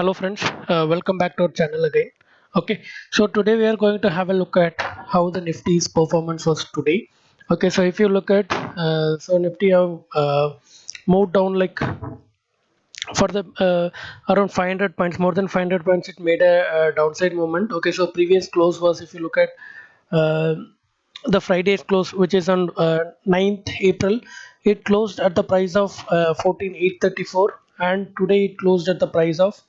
Hello friends, welcome back to our channel again. Okay, so today we are going to have a look at how the Nifty's performance was today. Okay, so if you look at Nifty have moved down like for the around 500 points, more than 500 points. It made a downside movement. Okay, so previous close was, if you look at uh, the Friday's close, which is on 9th April, it closed at the price of 14,834, and today it closed at the price of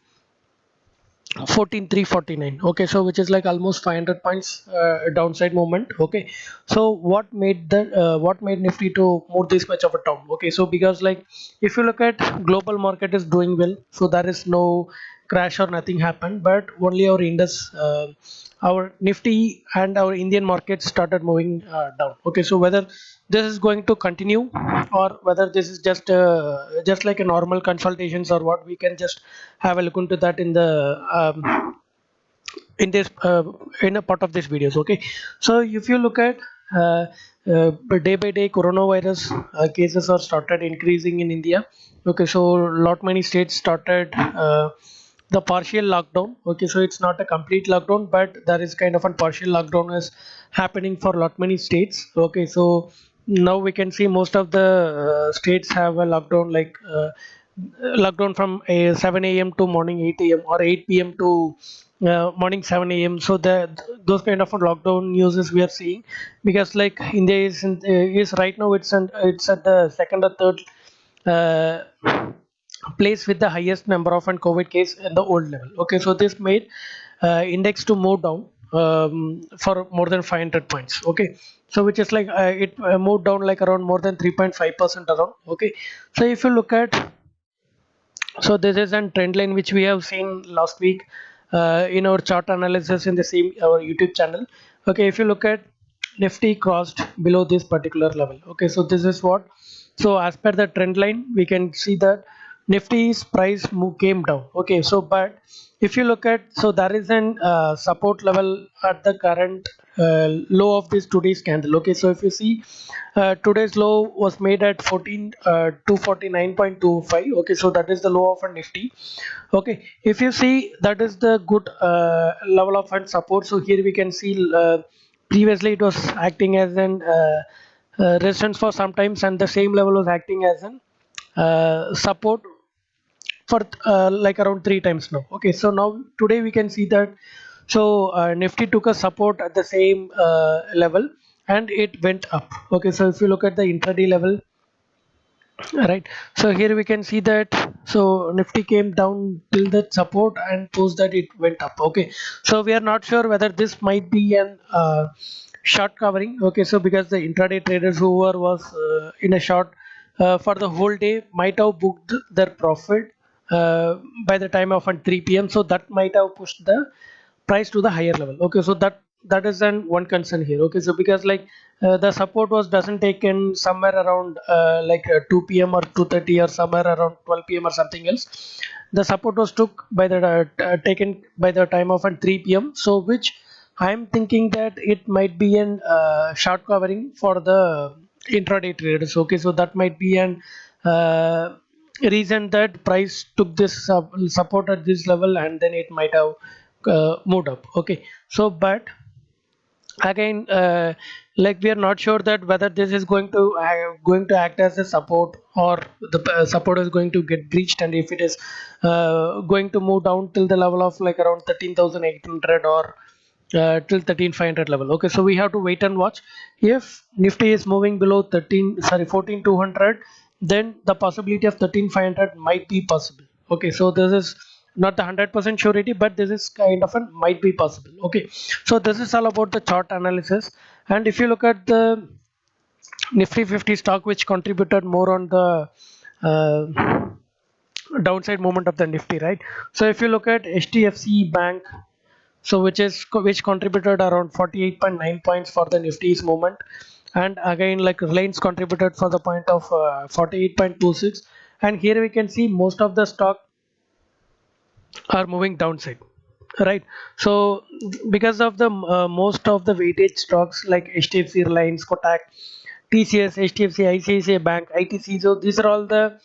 14,349. Okay, so which is like almost 500 points downside movement. Okay, so what made Nifty to move this much of a down? Okay, so because like if you look at global market is doing well, so there is no crash or nothing happened, but only our Indus our Nifty and our Indian markets started moving down. Okay, so whether this is going to continue or whether this is just like a normal consultations, or what, we can just have a look into that in the in this in a part of this videos. Okay, so if you look at uh, day by day coronavirus cases are started increasing in India. Okay, so lot many states started the partial lockdown. Okay, so it's not a complete lockdown, but there is kind of a partial lockdown is happening for lot many states. Okay, so now we can see most of the states have a lockdown, like lockdown from 7 a.m. to morning 8 a.m. or 8 p.m. to morning 7 a.m. So those kind of lockdown uses we are seeing, because like India is right now, it's at the second or third place with the highest number of and COVID case in the old level. Okay, so this made index to move down for more than 500 points. Okay, so which is like it moved down like around more than 3.5% around. Okay, so if you look at, so this is a trend line which we have seen last week in our chart analysis in the same our YouTube channel. Okay, if you look at Nifty crossed below this particular level. Okay, so this is what. So as per the trend line, we can see that Nifty's price came down. Okay, so but if you look at, so there is an support level at the current low of this today's candle. Okay, so if you see today's low was made at 249.25. Okay, so that is the low of a Nifty. Okay, if you see, that is the good level of and support. So here we can see previously it was acting as an resistance for some times, and the same level was acting as an support for like around three times now. Okay, so now today we can see that, so Nifty took a support at the same level and it went up. Okay, so if you look at the intraday level, right, so here we can see that, so Nifty came down till that support, and post that it went up. Okay, so we are not sure whether this might be an short covering. Okay, so because the intraday traders who was in a short for the whole day might have booked their profit by the time of 3 p.m, so that might have pushed the price to the higher level. Okay, so that is an one concern here. Okay, so because like the support was doesn't taken somewhere around 2 p.m or 2:30 or somewhere around 12 p.m or something else. The support was took by the taken by the time of 3 p.m, so which I'm thinking that it might be an short covering for the intraday traders. Okay, so that might be an reason that price took this support at this level, and then it might have moved up. Okay, so but again like we are not sure that whether this is going to act as a support, or the support is going to get breached, and if it is going to move down till the level of like around 13,800 or till 13,500 level. Okay, so we have to wait and watch. If Nifty is moving below 14,200, then the possibility of 13,500 might be possible. Okay, so this is not the 100% surety, but this is kind of a might be possible. Okay, so this is all about the chart analysis. And if you look at the Nifty 50 stock which contributed more on the downside movement of the Nifty, right? So if you look at HDFC Bank, so which contributed around 48.9 points for the Nifty's movement, and again like Reliance contributed for the point of 48.26. And here we can see most of the stock are moving downside, right? So because of the most of the weightage stocks like HDFC, Reliance, Kotak, TCS, HDFC, ICICI Bank, ITC, so these are all the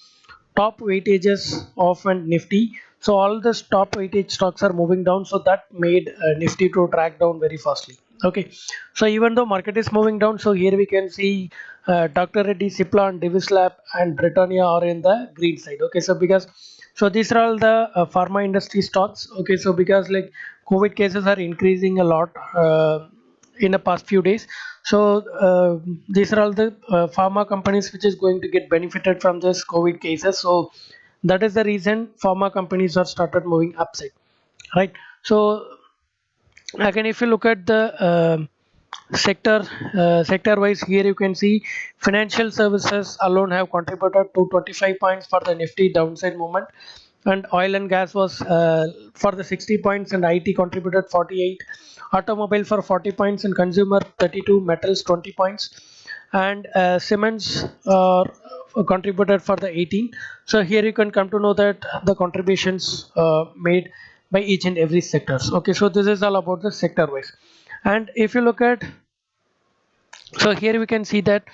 top weightages of a Nifty. So all the top weighted stocks are moving down, so that made Nifty to track down very fastly. Okay, so even though market is moving down, so here we can see Dr. Reddy, Cipla, and Divis Lab and Britannia are in the green side. Okay, so because so these are all the pharma industry stocks. Okay, so because like COVID cases are increasing a lot in the past few days, so these are all the pharma companies which is going to get benefited from this COVID cases. So that is the reason pharma companies are started moving upside, right? So again, if you look at the sector sector wise, here you can see financial services alone have contributed to 25 points for the Nifty downside movement, and oil and gas was for the 60 points, and IT contributed 48, automobile for 40 points, and consumer 32, metals 20 points, and cements contributed for the 18. So here you can come to know that the contributions made by each and every sectors. Okay, so this is all about the sector wise. And if you look at, so here we can see that,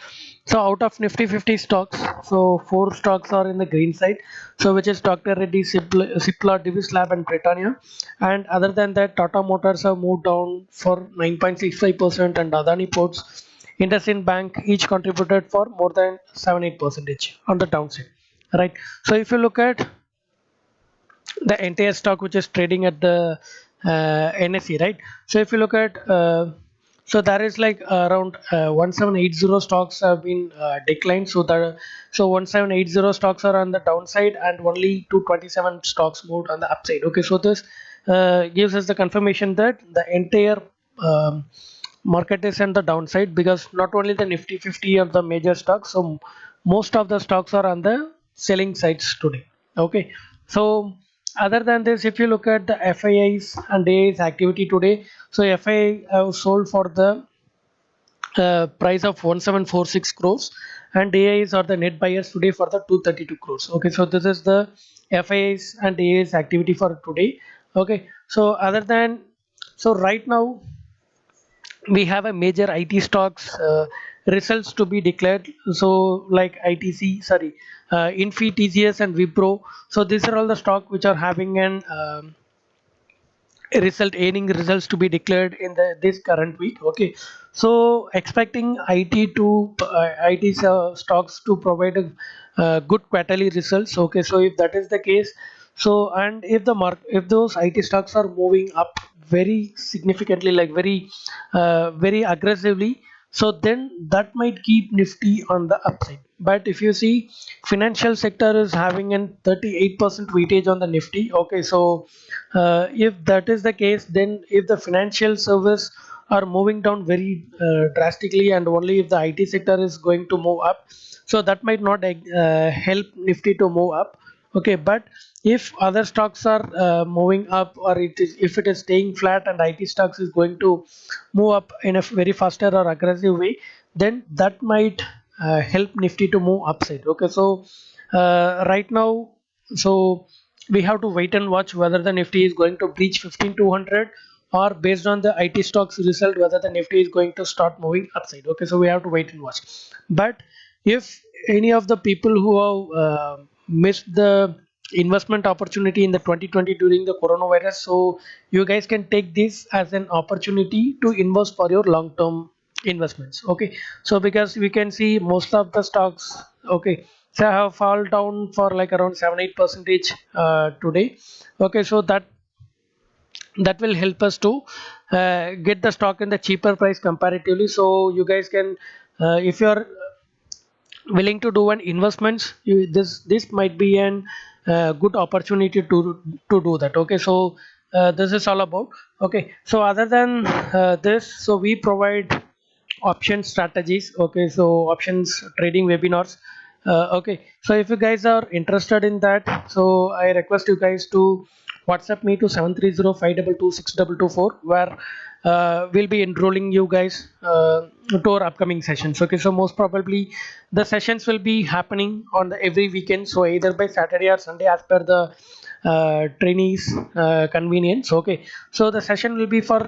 so out of Nifty 50 stocks, so four stocks are in the green side, so which is Dr. Reddy, Cipla, Divis Lab, and Britannia. And other than that, Tata Motors have moved down for 9.65%, and Adani Ports, IndusInd Bank each contributed for more than 7-8 percentage on the downside, right? So if you look at the entire stock which is trading at the NSE, right? So if you look at so there is like around 1780 stocks have been declined. So the 1780 stocks are on the downside, and only 227 stocks moved on the upside. Okay, so this gives us the confirmation that the entire market is on the downside, because not only the Nifty 50 of the major stocks, so most of the stocks are on the selling sides today. Okay, so other than this, if you look at the FIIs and AIs activity today, so FII have sold for the price of 1746 crores, and AIs are the net buyers today for the 232 crores. Okay, so this is the FIIs and AIs activity for today. Okay, so other than, so right now we have a major IT stocks results to be declared. So like ITC, sorry, Infi, TCS, and Wipro. So these are all the stock which are having an result, earning results to be declared in the this current week. Okay, so expecting IT stocks to provide a good quarterly results. Okay, so if that is the case, so and if the mark if those IT stocks are moving up very significantly, like very aggressively, so then that might keep Nifty on the upside. But if you see, financial sector is having an 38% weightage on the Nifty. Okay, so if that is the case, then if the financial service are moving down very drastically, and only if the IT sector is going to move up, so that might not help Nifty to move up. Okay, but if other stocks are moving up, or if it is staying flat and IT stocks is going to move up in a very faster or aggressive way, then that might help Nifty to move upside. Okay, so right now, so we have to wait and watch whether the Nifty is going to breach 15200, or based on the IT stocks result, whether the Nifty is going to start moving upside. Okay, so we have to wait and watch. But if any of the people who have missed the investment opportunity in the 2020 during the coronavirus, so you guys can take this as an opportunity to invest for your long term investments. Okay, so because we can see most of the stocks, okay, so have fall down for like around 7-8 percentage today. Okay, so that will help us to get the stock in the cheaper price comparatively. So you guys can, if you are willing to do an investments, this might be an good opportunity to do that. Okay, so this is all about. Okay, so other than this, so we provide option strategies. Okay, so options trading webinars. Okay, so if you guys are interested in that, so I request you guys to WhatsApp me to 730-522-6224, where we'll be enrolling you guys to our upcoming sessions. Okay, so most probably the sessions will be happening on the every weekend, so either by Saturday or Sunday as per the trainees convenience. Okay, so the session will be for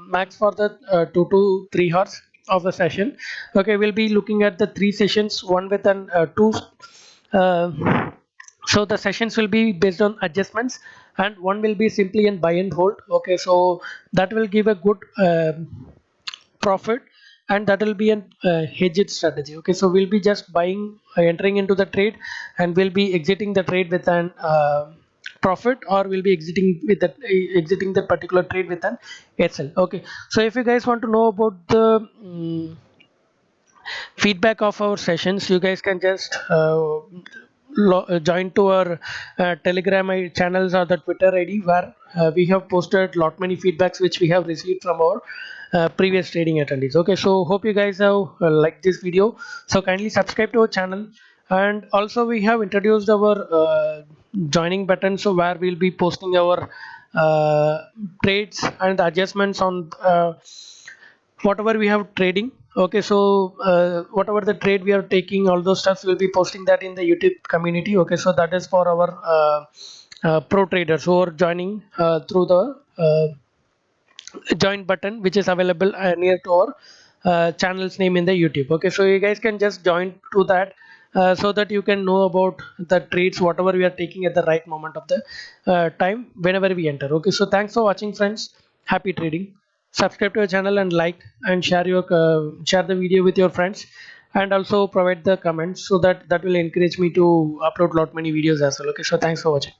max for the 2 to 3 hours of the session. Okay, we'll be looking at the three sessions, one with an two uh, So the sessions will be based on adjustments, and one will be simply in buy and hold. Okay, so that will give a good profit, and that will be an hedged strategy. Okay, so we'll be just buying, entering into the trade, and we'll be exiting the trade with an profit, or we'll be exiting the particular trade with an SL. Okay, so if you guys want to know about the feedback of our sessions, you guys can just join to our telegram channels or the Twitter ID, where we have posted lot many feedbacks which we have received from our previous trading attendees. Okay, so hope you guys have liked this video. So kindly subscribe to our channel, and also we have introduced our joining button, so where we'll be posting our trades and adjustments on whatever we have trading. Okay, so whatever the trade we are taking, all those stuff we'll be posting that in the YouTube community. Okay, so that is for our pro traders who are joining through the join button, which is available near to our channel's name in the YouTube. Okay, so you guys can just join to that, so that you can know about the trades whatever we are taking at the right moment of the time whenever we enter. Okay, so thanks for watching, friends. Happy trading. Subscribe to our channel and like and share the video with your friends, and also provide the comments, so that will encourage me to upload lot many videos as well. Okay, so thanks for watching.